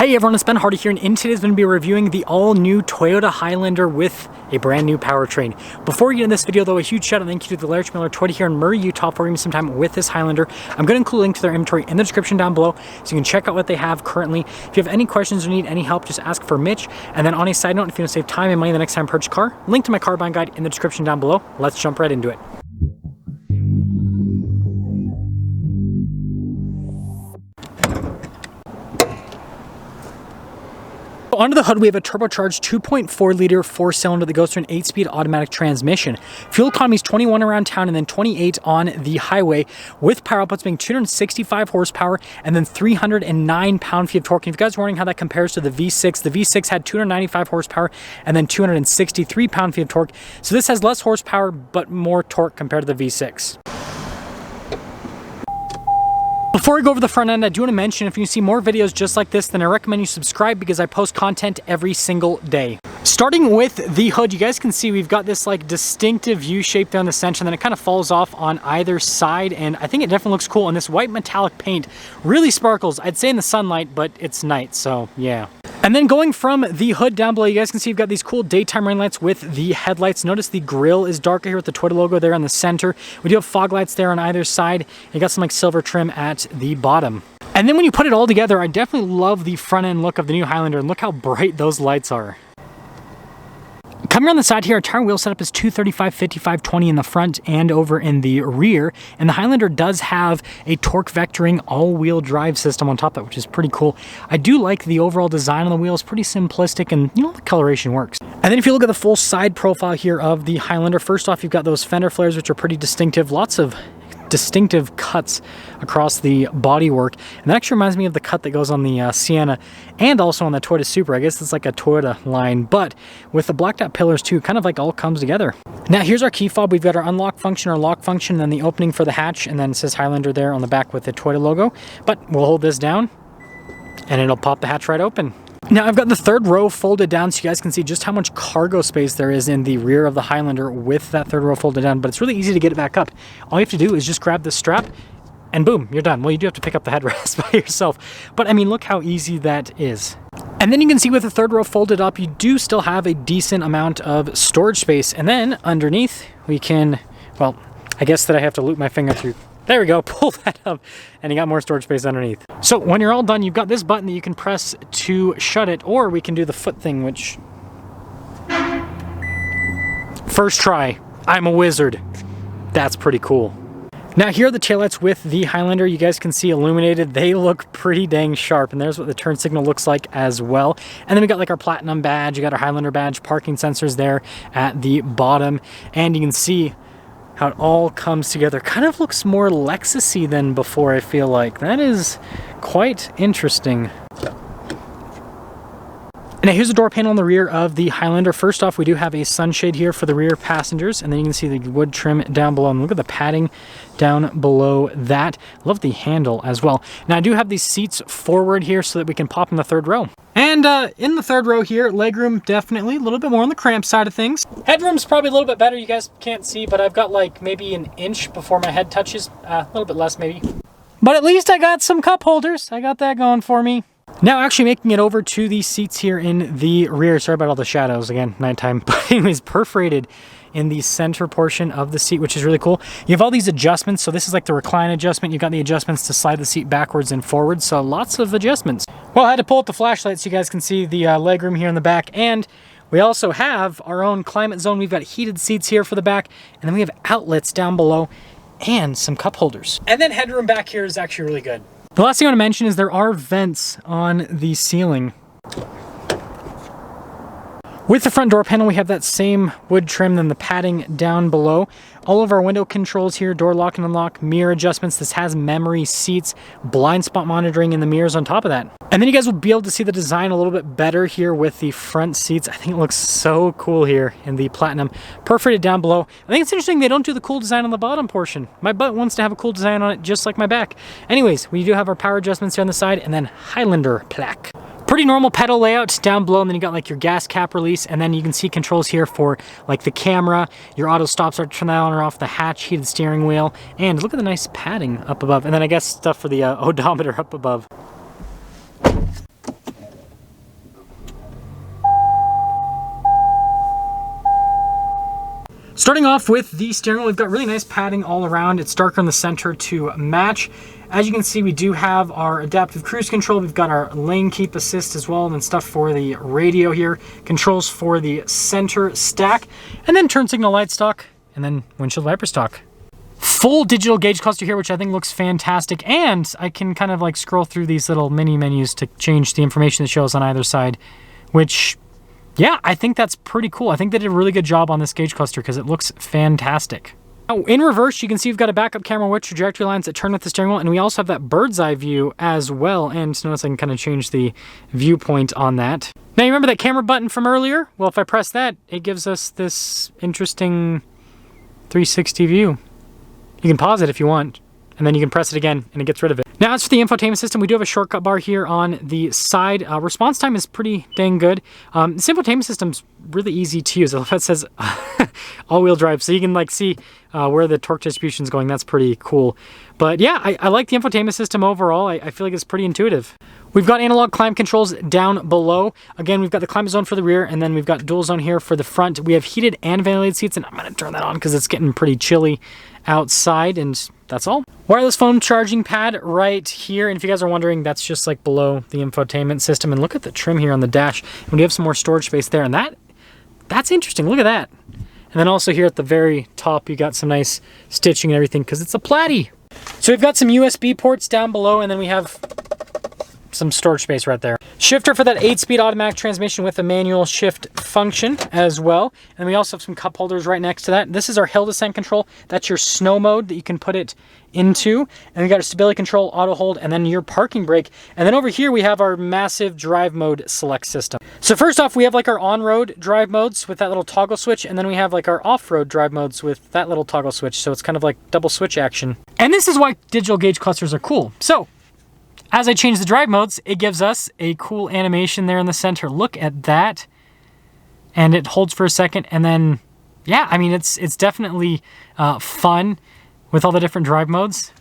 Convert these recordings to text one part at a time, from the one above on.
Hey everyone, it's Ben Hardy here, and in today's going to be reviewing the all-new Toyota Highlander with a brand new powertrain. Before we get in this video though, a huge shout out and thank you to the Larry Miller Toyota here in Murray, Utah for giving me some time with this Highlander. I'm going to include a link to their inventory in the description down below so you can check out what they have currently. If you have any questions or need any help, just ask for Mitch. And then on a side note, if you want to save time and money the next time you purchase a car, link to my car buying guide in the description down below. Let's jump right into it. Under the hood, we have a turbocharged 2.4 liter 4-cylinder that goes through an 8-speed automatic transmission. Fuel economy is 21 around town and then 28 on the highway, with power outputs being 265 horsepower and then 309 pound-feet of torque. And if you guys are wondering how that compares to the V6 had 295 horsepower and then 263 pound-feet of torque. So this has less horsepower but more torque compared to the V6. Before we go over the front end, I do want to mention if you see more videos just like this, then I recommend you subscribe because I post content every single day. Starting with the hood, you guys can see we've got this like distinctive U shape down the center, and then it kind of falls off on either side, and I think it definitely looks cool. And this white metallic paint really sparkles. I'd say in the sunlight, but it's night, so yeah. And then going from the hood down below, you guys can see you've got these cool daytime running lights with the headlights. Notice the grille is darker here with the Toyota logo there on the center. We do have fog lights there on either side. You got some like silver trim at the bottom. And then when you put it all together, I definitely love the front end look of the new Highlander, and look how bright those lights are. Coming around the side here, our tire wheel setup is 235, 55, 20 in the front and over in the rear. And the Highlander does have a torque vectoring all-wheel drive system on top of that, which is pretty cool. I do like the overall design on the wheels, pretty simplistic, and you know, the coloration works. And then if you look at the full side profile here of the Highlander, first off, you've got those fender flares, which are pretty distinctive. Lots of distinctive cuts across the bodywork, and that actually reminds me of the cut that goes on the Sienna and also on the Toyota Supra. I guess it's like a Toyota line, but with the blacked out pillars too, kind of like all comes together. Now here's our key fob. We've got our unlock function, our lock function, and then the opening for the hatch, and then it says Highlander there on the back with the Toyota logo. But we'll hold this down and it'll pop the hatch right open. Now I've got the third row folded down so you guys can see just how much cargo space there is in the rear of the Highlander with that third row folded down, but it's really easy to get it back up. All you have to do is just grab this strap and boom, you're done. Well, you do have to pick up the headrest by yourself, but I mean, look how easy that is. And then you can see with the third row folded up, you do still have a decent amount of storage space. And then underneath we can, well, I guess that I have to loop my finger through. There we go, pull that up, and you got more storage space underneath. So when you're all done, you've got this button that you can press to shut it, or we can do the foot thing, which... First try, I'm a wizard. That's pretty cool. Now here are the taillights with the Highlander. You guys can see illuminated. They look pretty dang sharp, and there's what the turn signal looks like as well. And then we got like our Platinum badge, you got our Highlander badge, parking sensors there at the bottom, and you can see how it all comes together. Kind of looks more Lexus-y than before, I feel like. That is quite interesting. Now here's the door panel on the rear of the Highlander. First off, we do have a sunshade here for the rear passengers, and then you can see the wood trim down below, and look at the padding down below that. Love the handle as well. Now I do have these seats forward here so that we can pop in the third row. And in the third row here, legroom definitely a little bit more on the cramped side of things. Headroom's probably a little bit better. You guys can't see, but I've got like maybe an inch before my head touches. A little bit less maybe. But at least I got some cup holders. I got that going for me. Now actually making it over to the seats here in the rear. Sorry about all the shadows, again, nighttime. But anyways, perforated in the center portion of the seat, which is really cool. You have all these adjustments. So this is like the recline adjustment. You've got the adjustments to slide the seat backwards and forwards. So lots of adjustments. Well, I had to pull up the flashlight so you guys can see the legroom here in the back. And we also have our own climate zone. We've got heated seats here for the back. And then we have outlets down below and some cup holders. And then headroom back here is actually really good. The last thing I want to mention is there are vents on the ceiling. With the front door panel, we have that same wood trim, then the padding down below. All of our window controls here, door lock and unlock, mirror adjustments. This has memory seats, blind spot monitoring, and the mirrors on top of that. And then you guys will be able to see the design a little bit better here with the front seats. I think it looks so cool here in the Platinum. Perforated down below. I think it's interesting they don't do the cool design on the bottom portion. My butt wants to have a cool design on it just like my back. Anyways, we do have our power adjustments here on the side, and then Highlander plaque. Pretty normal pedal layout down below, and then you got like your gas cap release, and then you can see controls here for like the camera, your auto stop start, turn that on or off, the hatch, heated steering wheel, and look at the nice padding up above, and then I guess stuff for the odometer up above. Starting off with the steering wheel, we've got really nice padding all around. It's darker in the center to match. As you can see, we do have our adaptive cruise control. We've got our lane keep assist as well, and then stuff for the radio here, controls for the center stack, and then turn signal light stock, and then windshield wiper stock. Full digital gauge cluster here, which I think looks fantastic, and I can kind of like scroll through these little mini menus to change the information that shows on either side, which, yeah, I think that's pretty cool. I think they did a really good job on this gauge cluster because it looks fantastic. Now, in reverse, you can see we've got a backup camera with trajectory lines that turn with the steering wheel, and we also have that bird's eye view as well. And notice I can kind of change the viewpoint on that. Now, you remember that camera button from earlier? Well, if I press that, it gives us this interesting 360 view. You can pause it if you want, and then you can press it again, and it gets rid of it. Now, as for the infotainment system, we do have a shortcut bar here on the side. Response time is pretty dang good. This infotainment system's really easy to use. I love how it says all-wheel drive, so you can like see where the torque distribution is going. That's pretty cool. But yeah, I like the infotainment system overall. I feel like it's pretty intuitive. We've got analog climate controls down below. Again, we've got the climate zone for the rear, and then we've got dual zone here for the front. We have heated and ventilated seats, and I'm going to turn that on because it's getting pretty chilly outside, and that's all. Wireless phone charging pad right here, and if you guys are wondering, that's just like below the infotainment system. And look at the trim here on the dash, and we have some more storage space there, and that's interesting. Look at that. And then also here at the very top, you got some nice stitching and everything because it's a Platy. So we've got some USB ports down below, and then we have some storage space right there. Shifter for that 8-speed automatic transmission with a manual shift function as well. And we also have some cup holders right next to that. This is our hill descent control. That's your snow mode that you can put it into. And we got a stability control, auto hold, and then your parking brake. And then over here we have our massive drive mode select system. So first off, we have like our on-road drive modes with that little toggle switch, and then we have like our off-road drive modes with that little toggle switch. So it's kind of like double switch action. And this is why digital gauge clusters are cool. So as I change the drive modes, it gives us a cool animation there in the center. Look at that. And it holds for a second, and then, yeah, I mean, it's definitely fun with all the different drive modes.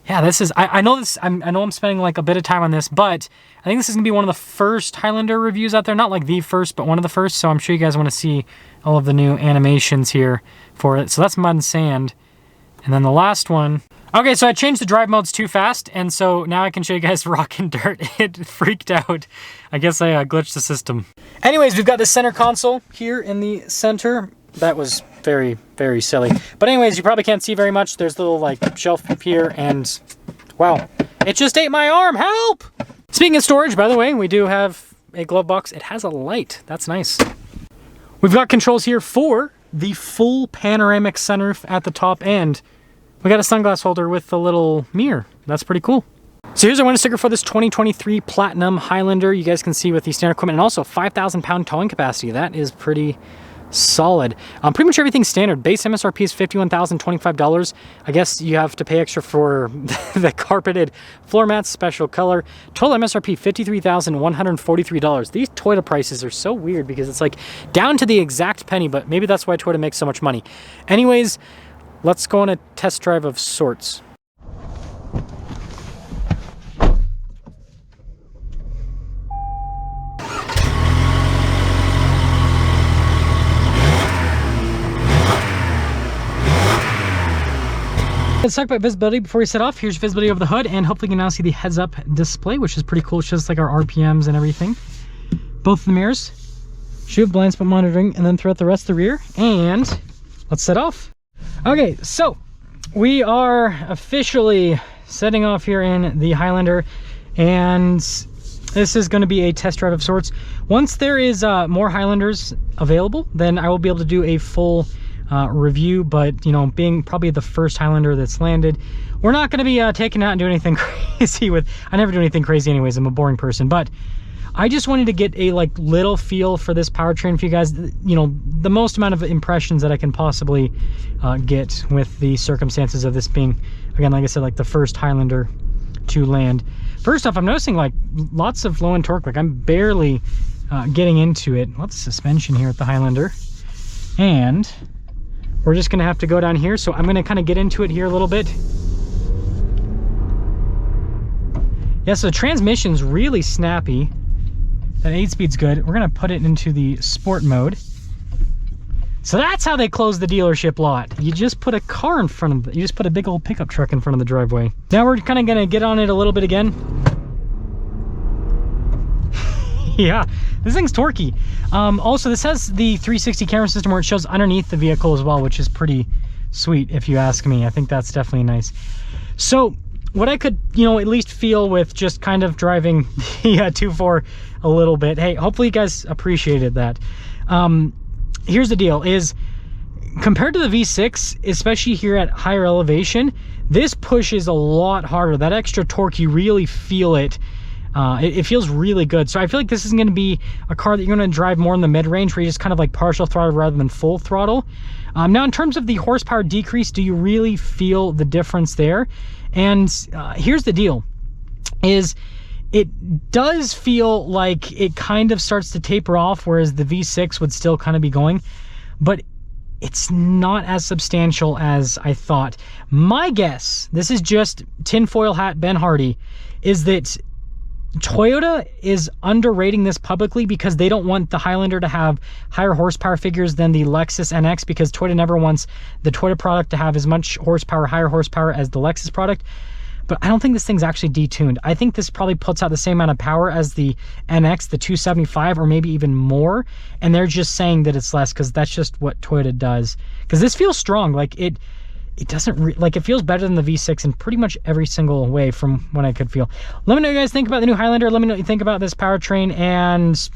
Yeah, this is, I know I'm spending like a bit of time on this, but I think this is gonna be one of the first Highlander reviews out there. Not like the first, but one of the first. So I'm sure you guys wanna see all of the new animations here for it. So that's mud and sand. And then the last one. Okay, so I changed the drive modes too fast, and so now I can show you guys rock and dirt. It freaked out. I guess I glitched the system. Anyways, we've got the center console here in the center. That was very, very silly. But anyways, you probably can't see very much. There's a little like shelf here, and wow, it just ate my arm, help! Speaking of storage, by the way, we do have a glove box. It has a light, that's nice. We've got controls here for the full panoramic sunroof at the top end. We got a sunglass holder with a little mirror. That's pretty cool. So here's our window sticker for this 2023 Platinum Highlander. You guys can see with the standard equipment, and also 5,000 pound towing capacity. That is pretty solid. Pretty much everything's standard. Base MSRP is $51,025. I guess you have to pay extra for the carpeted floor mats, special color. Total MSRP $53,143. These Toyota prices are so weird because it's like down to the exact penny, but maybe that's why Toyota makes so much money. Anyways, let's go on a test drive of sorts. Let's talk about visibility before we set off. Here's visibility over the hood, and hopefully you can now see the heads-up display, which is pretty cool. It shows like our RPMs and everything. Both of the mirrors should have blind spot monitoring, and then throughout the rest of the rear. And let's set off. Okay, so we are officially setting off here in the Highlander, and this is going to be a test drive of sorts. Once there is more Highlanders available, then I will be able to do a full review, but you know, being probably the first Highlander that's landed, we're not going to be taking out and doing anything crazy with. I never do anything crazy anyways. I'm a boring person, but I just wanted to get a like little feel for this powertrain for you guys, you know, the most amount of impressions that I can possibly get with the circumstances of this being, again, like I said, like the first Highlander to land. First off, I'm noticing like lots of low end torque. Like I'm barely getting into it. Lots of suspension here at the Highlander, and we're just gonna have to go down here. So I'm gonna kind of get into it here a little bit. Yeah, so the transmission's really snappy. That 8-speed's good. We're gonna put it into the sport mode. So that's how they close the dealership lot. You just put a car in front of it. You just put a big old pickup truck in front of the driveway. Now we're kind of gonna get on it a little bit again. Yeah, this thing's torquey. Also, this has the 360 camera system where it shows underneath the vehicle as well, which is pretty sweet if you ask me. I think that's definitely nice. So what I could, you know, at least feel with just kind of driving the 2.4 a little bit. Hey, hopefully you guys appreciated that. Here's the deal is, compared to the V6, especially here at higher elevation, this pushes a lot harder. That extra torque, you really feel it. It feels really good. So I feel like this is going to be a car that you're going to drive more in the mid-range, where you just kind of like partial throttle rather than full throttle. Now, in terms of the horsepower decrease, do you really feel the difference there? And here's the deal, is it does feel like it kind of starts to taper off, whereas the V6 would still kind of be going, but it's not as substantial as I thought. My guess, this is just tinfoil hat Ben Hardy, is that Toyota is underrating this publicly because they don't want the Highlander to have higher horsepower figures than the Lexus NX, because Toyota never wants the Toyota product to have as much horsepower, higher horsepower as the Lexus product. But I don't think this thing's actually detuned. I think this probably puts out the same amount of power as the NX, the 275, or maybe even more. And they're just saying that it's less because that's just what Toyota does. Because this feels strong. Like it doesn't, like it feels better than the V6 in pretty much every single way from what I could feel. Let me know what you guys think about the new Highlander. Let me know what you think about this powertrain, and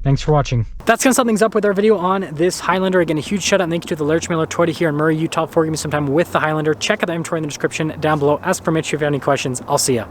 thanks for watching. That's gonna sum things up with our video on this Highlander. Again, a huge shout out and thank you to the Larry Miller Toyota here in Murray, Utah for giving me some time with the Highlander. Check out the inventory in the description down below. Ask for Mitch if you have any questions. I'll see ya.